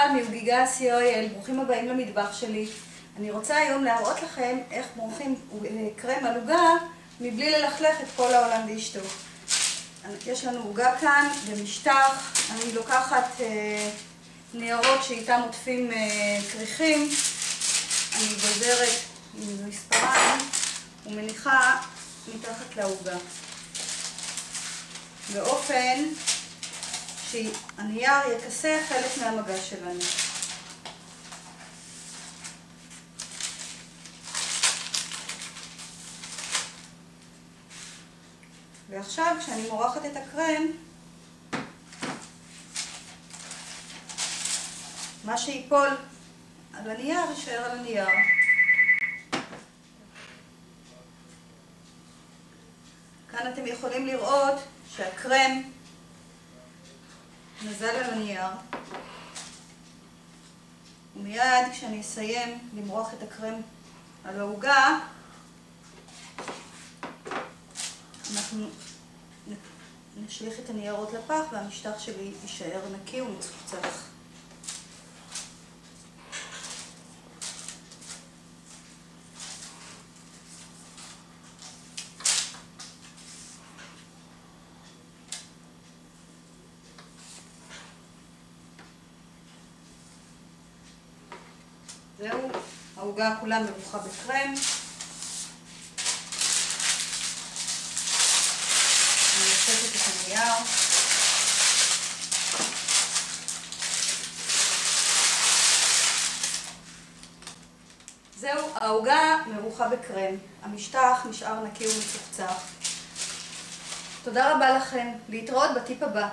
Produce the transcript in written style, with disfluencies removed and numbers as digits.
מיכל מעוגה co.il, ברוכים הבאים למטבח שלי. אני רוצה היום להראות לכם איך מורחים קרם על עוגה מבלי ללכלך את כל העולם ואשתו. יש לנו עוגה כאן במשטח, אני לוקחת ניירות שאיתם עוטפים כריכים, אני גוזרת עם מספריים ומניחה מתחת לעוגה באופן שהנייר יכסה חלק מהמגע שלנו. ועכשיו כשאני מורחת את הקרם, מה שיפול על הנייר יישאר על הנייר. כאן אתם יכולים לראות שהקרם נזל על הנייר, ומיד כשאני אסיים למרוח את הקרם על העוגה, אנחנו נשליך את הניירות לפח והמשטח שלי יישאר נקי ומצוחצח. זהו, העוגה כולה מרוחה בקרם. אני אוספת את הנייר. זהו, העוגה מרוחה בקרם. המשטח נשאר נקי ומצוחצח. תודה רבה לכם. להתראות בטיפ הבא.